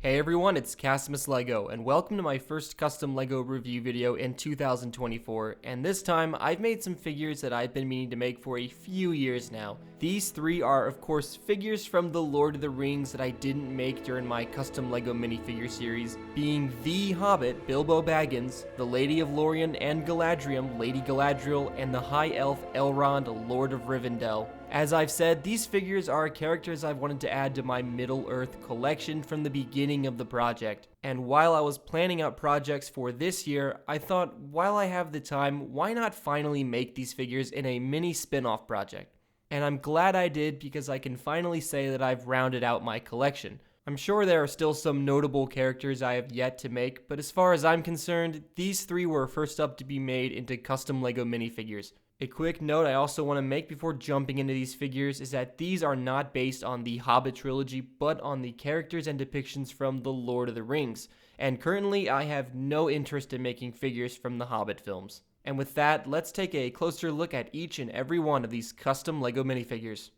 Hey everyone, it's Casimus Lego, and welcome to my first custom Lego review video in 2024, and this time I've made some figures that I've been meaning to make for a few years now. These three are of course figures from the Lord of the Rings that I didn't make during my custom Lego minifigure series, being the Hobbit, Bilbo Baggins, the Lady of Lorien and Galadriel, Lady Galadriel, and the High Elf, Elrond, Lord of Rivendell. As I've said, these figures are characters I've wanted to add to my Middle-earth collection from the beginning of the project. And while I was planning out projects for this year, I thought, while I have the time, why not finally make these figures in a mini spin-off project? And I'm glad I did because I can finally say that I've rounded out my collection. I'm sure there are still some notable characters I have yet to make, but as far as I'm concerned, these three were first up to be made into custom Lego minifigures. A quick note I also want to make before jumping into these figures is that these are not based on the Hobbit trilogy, but on the characters and depictions from the Lord of the Rings, and currently I have no interest in making figures from the Hobbit films. And with that, let's take a closer look at each and every one of these custom Lego minifigures.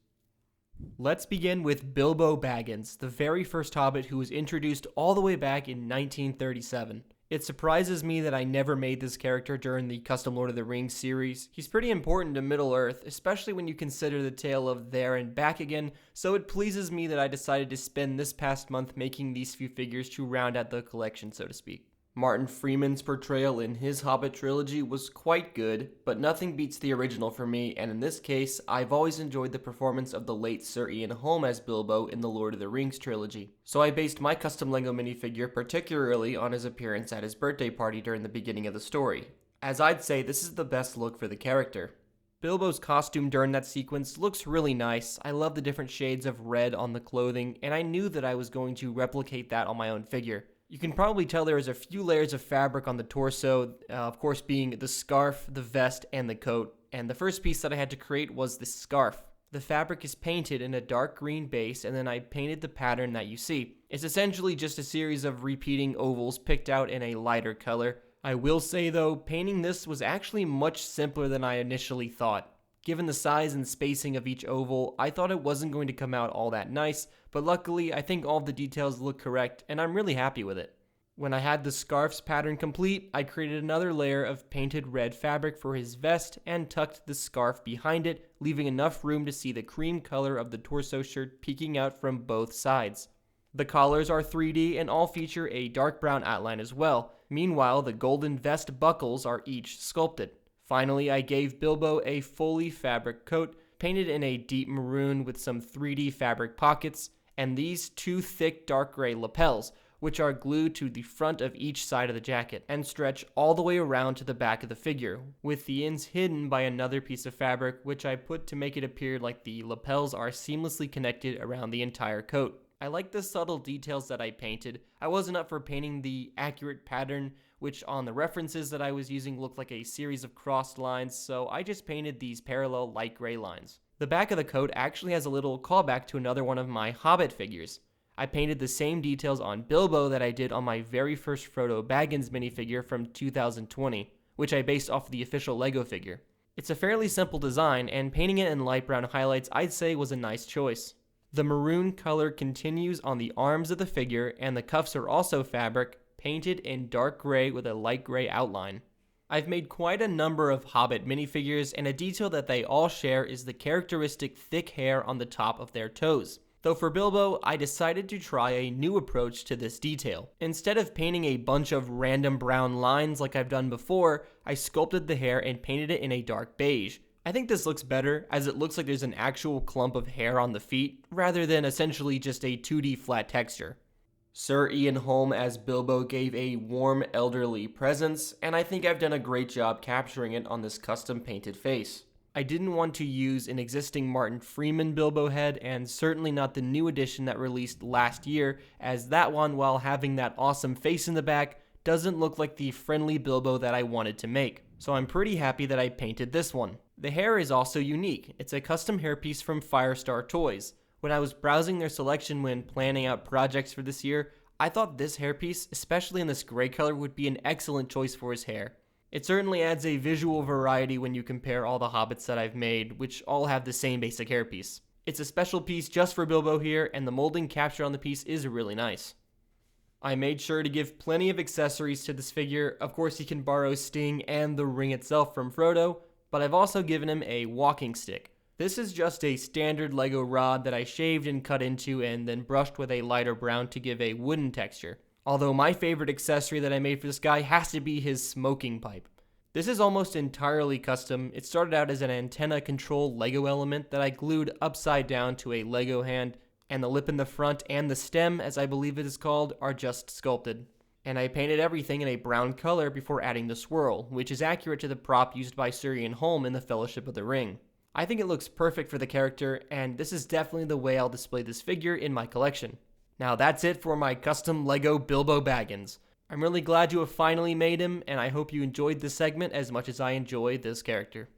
Let's begin with Bilbo Baggins, the very first Hobbit who was introduced all the way back in 1937. It surprises me that I never made this character during the custom Lord of the Rings series. He's pretty important to Middle-earth, especially when you consider the tale of there and back again, so it pleases me that I decided to spend this past month making these few figures to round out the collection, so to speak. Martin Freeman's portrayal in his Hobbit trilogy was quite good, but nothing beats the original for me, and in this case, I've always enjoyed the performance of the late Sir Ian Holm as Bilbo in the Lord of the Rings trilogy. So I based my custom Lego minifigure particularly on his appearance at his birthday party during the beginning of the story, as I'd say this is the best look for the character. Bilbo's costume during that sequence looks really nice. I love the different shades of red on the clothing, and I knew that I was going to replicate that on my own figure. You can probably tell there is a few layers of fabric on the torso, of course being the scarf, the vest, and the coat. And the first piece that I had to create was the scarf. The fabric is painted in a dark green base, and then I painted the pattern that you see. It's essentially just a series of repeating ovals picked out in a lighter color. I will say though, painting this was actually much simpler than I initially thought. Given the size and spacing of each oval, I thought it wasn't going to come out all that nice, but luckily I think all the details look correct and I'm really happy with it. When I had the scarf's pattern complete, I created another layer of painted red fabric for his vest and tucked the scarf behind it, leaving enough room to see the cream color of the torso shirt peeking out from both sides. The collars are 3D and all feature a dark brown outline as well. Meanwhile, the golden vest buckles are each sculpted. Finally, I gave Bilbo a fully fabric coat, painted in a deep maroon with some 3D fabric pockets, and these two thick dark gray lapels, which are glued to the front of each side of the jacket, and stretch all the way around to the back of the figure, with the ends hidden by another piece of fabric, which I put to make it appear like the lapels are seamlessly connected around the entire coat. I like the subtle details that I painted. I wasn't up for painting the accurate pattern, which on the references that I was using looked like a series of crossed lines, so I just painted these parallel light gray lines. The back of the coat actually has a little callback to another one of my Hobbit figures. I painted the same details on Bilbo that I did on my very first Frodo Baggins minifigure from 2020, which I based off the official Lego figure. It's a fairly simple design, and painting it in light brown highlights I'd say was a nice choice. The maroon color continues on the arms of the figure, and the cuffs are also fabric, painted in dark gray with a light gray outline. I've made quite a number of Hobbit minifigures, and a detail that they all share is the characteristic thick hair on the top of their toes. Though for Bilbo, I decided to try a new approach to this detail. Instead of painting a bunch of random brown lines like I've done before, I sculpted the hair and painted it in a dark beige. I think this looks better, as it looks like there's an actual clump of hair on the feet, rather than essentially just a 2D flat texture. Sir Ian Holm as Bilbo gave a warm, elderly presence, and I think I've done a great job capturing it on this custom painted face. I didn't want to use an existing Martin Freeman Bilbo head, and certainly not the new edition that released last year, as that one, while having that awesome face in the back, doesn't look like the friendly Bilbo that I wanted to make. So I'm pretty happy that I painted this one. The hair is also unique. It's a custom hairpiece from FireStar Toys. When I was browsing their selection when planning out projects for this year, I thought this hairpiece, especially in this gray color, would be an excellent choice for his hair. It certainly adds a visual variety when you compare all the Hobbits that I've made, which all have the same basic hairpiece. It's a special piece just for Bilbo here, and the molding captured on the piece is really nice. I made sure to give plenty of accessories to this figure. Of course, he can borrow Sting and the ring itself from Frodo, but I've also given him a walking stick. This is just a standard Lego rod that I shaved and cut into and then brushed with a lighter brown to give a wooden texture. Although my favorite accessory that I made for this guy has to be his smoking pipe. This is almost entirely custom. It started out as an antenna control Lego element that I glued upside down to a Lego hand, and the lip in the front and the stem, as I believe it is called, are just sculpted. And I painted everything in a brown color before adding the swirl, which is accurate to the prop used by Ciri and Holm in the Fellowship of the Ring. I think it looks perfect for the character, and this is definitely the way I'll display this figure in my collection. Now that's it for my custom Lego Bilbo Baggins. I'm really glad to have finally made him, and I hope you enjoyed this segment as much as I enjoyed this character.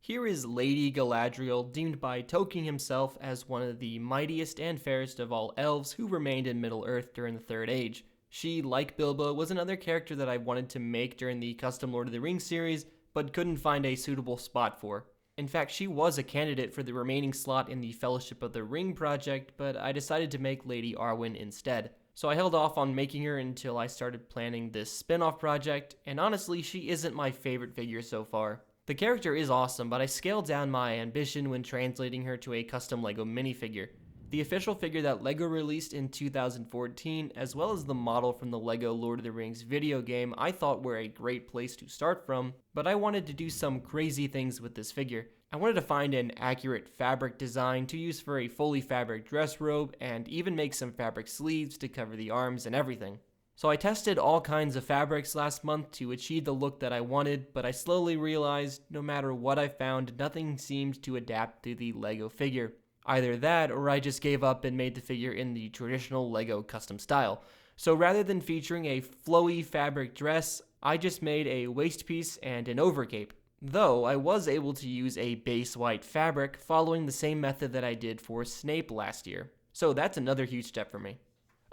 Here is Lady Galadriel, deemed by Tolkien himself as one of the mightiest and fairest of all elves who remained in Middle-earth during the Third Age. She, like Bilbo, was another character that I wanted to make during the custom Lord of the Rings series, but couldn't find a suitable spot for. In fact, she was a candidate for the remaining slot in the Fellowship of the Ring project, but I decided to make Lady Arwen instead. So I held off on making her until I started planning this spin-off project, and honestly, she isn't my favorite figure so far. The character is awesome, but I scaled down my ambition when translating her to a custom Lego minifigure. The official figure that LEGO released in 2014, as well as the model from the LEGO Lord of the Rings video game, I thought were a great place to start from, but I wanted to do some crazy things with this figure. I wanted to find an accurate fabric design to use for a fully fabric dress robe, and even make some fabric sleeves to cover the arms and everything. So I tested all kinds of fabrics last month to achieve the look that I wanted, but I slowly realized no matter what I found, nothing seemed to adapt to the LEGO figure. Either that, or I just gave up and made the figure in the traditional LEGO custom style. So rather than featuring a flowy fabric dress, I just made a waist piece and an overcape. Though I was able to use a base white fabric following the same method that I did for Snape last year. So that's another huge step for me.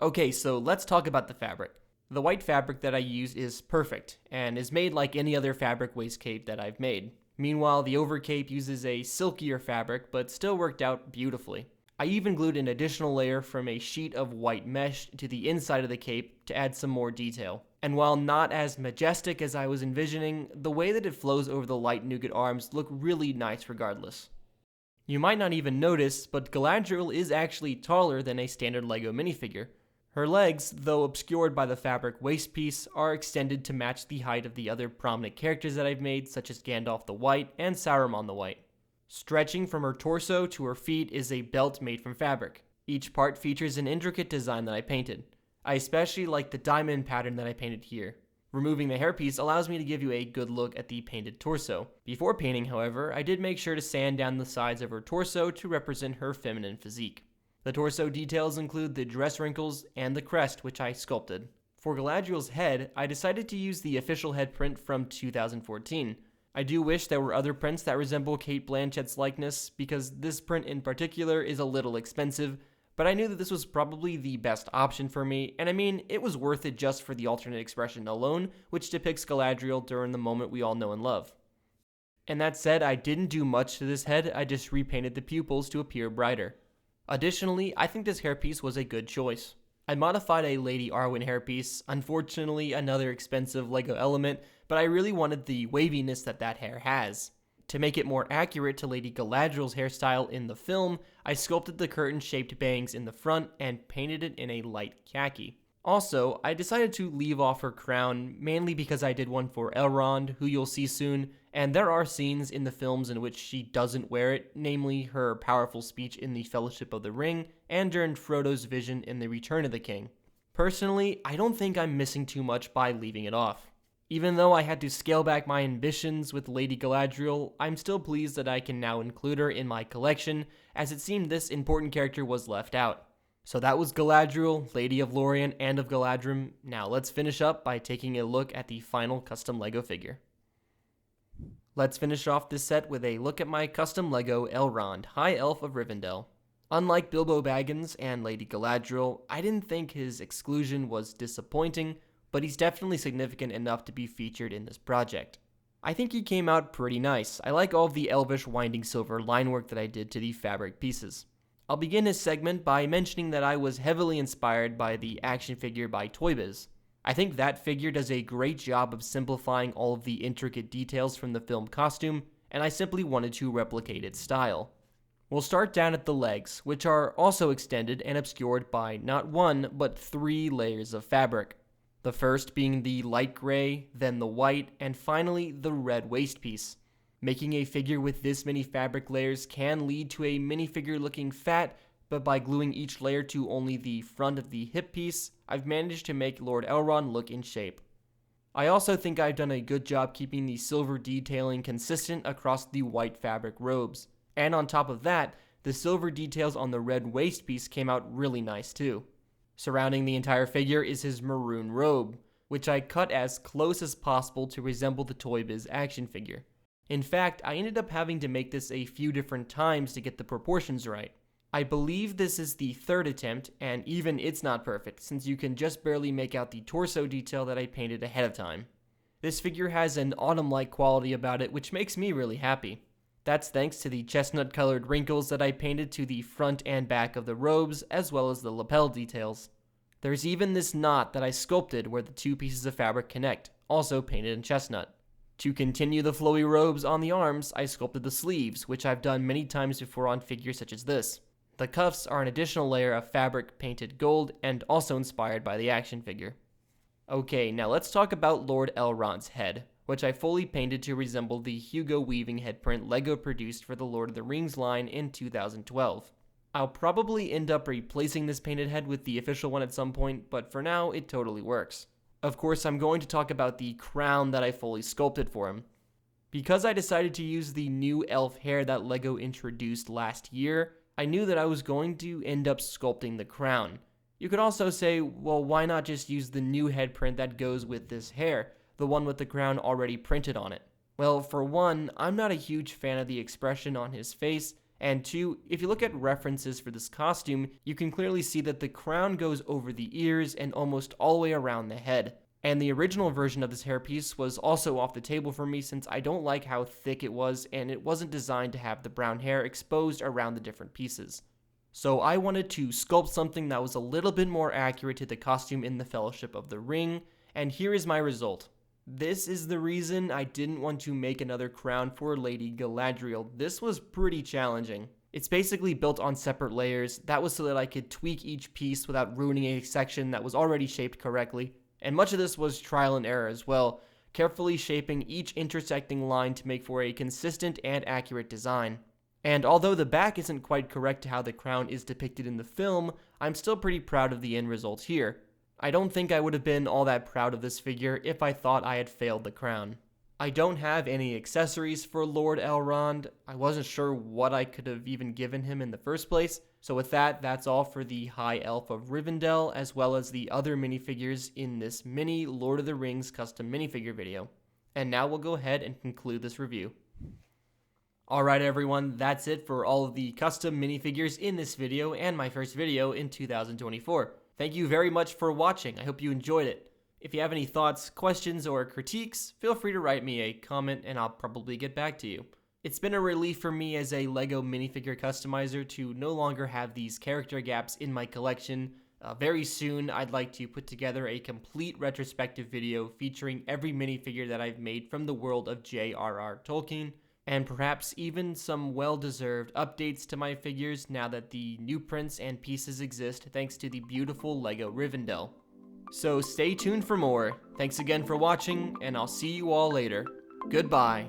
Okay, so let's talk about the fabric. The white fabric that I use is perfect, and is made like any other fabric waist cape that I've made. Meanwhile, the overcape uses a silkier fabric, but still worked out beautifully. I even glued an additional layer from a sheet of white mesh to the inside of the cape to add some more detail. And while not as majestic as I was envisioning, the way that it flows over the light nougat arms look really nice regardless. You might not even notice, but Galadriel is actually taller than a standard LEGO minifigure. Her legs, though obscured by the fabric waist piece, are extended to match the height of the other prominent characters that I've made, such as Gandalf the White and Saruman the White. Stretching from her torso to her feet is a belt made from fabric. Each part features an intricate design that I painted. I especially like the diamond pattern that I painted here. Removing the hairpiece allows me to give you a good look at the painted torso. Before painting, however, I did make sure to sand down the sides of her torso to represent her feminine physique. The torso details include the dress wrinkles and the crest, which I sculpted. For Galadriel's head, I decided to use the official head print from 2014. I do wish there were other prints that resemble Cate Blanchett's likeness, because this print in particular is a little expensive, but I knew that this was probably the best option for me, and I mean, it was worth it just for the alternate expression alone, which depicts Galadriel during the moment we all know and love. And that said, I didn't do much to this head, I just repainted the pupils to appear brighter. Additionally, I think this hairpiece was a good choice. I modified a Lady Arwen hairpiece, unfortunately another expensive LEGO element, but I really wanted the waviness that hair has. To make it more accurate to Lady Galadriel's hairstyle in the film, I sculpted the curtain-shaped bangs in the front and painted it in a light khaki. Also, I decided to leave off her crown, mainly because I did one for Elrond, who you'll see soon, and there are scenes in the films in which she doesn't wear it, namely her powerful speech in the Fellowship of the Ring, and during Frodo's vision in The Return of the King. Personally, I don't think I'm missing too much by leaving it off. Even though I had to scale back my ambitions with Lady Galadriel, I'm still pleased that I can now include her in my collection, as it seemed this important character was left out. So that was Galadriel, Lady of Lorien and of Galadrim. Now let's finish up by taking a look at the final custom LEGO figure. Let's finish off this set with a look at my custom LEGO Elrond, High Elf of Rivendell. Unlike Bilbo Baggins and Lady Galadriel, I didn't think his exclusion was disappointing, but he's definitely significant enough to be featured in this project. I think he came out pretty nice. I like all of the elvish winding silver line work that I did to the fabric pieces. I'll begin this segment by mentioning that I was heavily inspired by the action figure by Toy Biz. I think that figure does a great job of simplifying all of the intricate details from the film costume, and I simply wanted to replicate its style. We'll start down at the legs, which are also extended and obscured by not one, but 3 layers of fabric. The first being the light gray, then the white, and finally the red waist piece. Making a figure with this many fabric layers can lead to a minifigure looking fat, but by gluing each layer to only the front of the hip piece, I've managed to make Lord Elrond look in shape. I also think I've done a good job keeping the silver detailing consistent across the white fabric robes. And on top of that, the silver details on the red waist piece came out really nice too. Surrounding the entire figure is his maroon robe, which I cut as close as possible to resemble the Toy Biz action figure. In fact, I ended up having to make this a few different times to get the proportions right. I believe this is the 3rd attempt, and even it's not perfect, since you can just barely make out the torso detail that I painted ahead of time. This figure has an autumn-like quality about it, which makes me really happy. That's thanks to the chestnut-colored wrinkles that I painted to the front and back of the robes, as well as the lapel details. There's even this knot that I sculpted where the 2 pieces of fabric connect, also painted in chestnut. To continue the flowy robes on the arms, I sculpted the sleeves, which I've done many times before on figures such as this. The cuffs are an additional layer of fabric painted gold and also inspired by the action figure. Okay, now let's talk about Lord Elrond's head, which I fully painted to resemble the Hugo Weaving headprint LEGO produced for the Lord of the Rings line in 2012. I'll probably end up replacing this painted head with the official one at some point, but for now, it totally works. Of course, I'm going to talk about the crown that I fully sculpted for him. Because I decided to use the new elf hair that LEGO introduced last year, I knew that I was going to end up sculpting the crown. You could also say, well, why not just use the new head print that goes with this hair, the one with the crown already printed on it? Well, for one, I'm not a huge fan of the expression on his face, and 2, if you look at references for this costume, you can clearly see that the crown goes over the ears and almost all the way around the head. And the original version of this hairpiece was also off the table for me since I don't like how thick it was and it wasn't designed to have the brown hair exposed around the different pieces. So I wanted to sculpt something that was a little bit more accurate to the costume in the Fellowship of the Ring, and here is my result. This is the reason I didn't want to make another crown for Lady Galadriel. This was pretty challenging. It's basically built on separate layers. That was so that I could tweak each piece without ruining a section that was already shaped correctly. And much of this was trial and error as well, carefully shaping each intersecting line to make for a consistent and accurate design. And although the back isn't quite correct to how the crown is depicted in the film, I'm still pretty proud of the end result here. I don't think I would have been all that proud of this figure if I thought I had failed the crown. I don't have any accessories for Lord Elrond. I wasn't sure what I could have even given him in the first place. So with that, that's all for the High Elf of Rivendell, as well as the other minifigures in this mini Lord of the Rings custom minifigure video. And now we'll go ahead and conclude this review. Alright everyone, that's it for all of the custom minifigures in this video and my first video in 2024. Thank you very much for watching. I hope you enjoyed it. If you have any thoughts, questions, or critiques, feel free to write me a comment and I'll probably get back to you. It's been a relief for me as a LEGO minifigure customizer to no longer have these character gaps in my collection. Very soon, I'd like to put together a complete retrospective video featuring every minifigure that I've made from the world of J.R.R. Tolkien, and perhaps even some well-deserved updates to my figures now that the new prints and pieces exist thanks to the beautiful LEGO Rivendell. So stay tuned for more. Thanks again for watching, and I'll see you all later. Goodbye.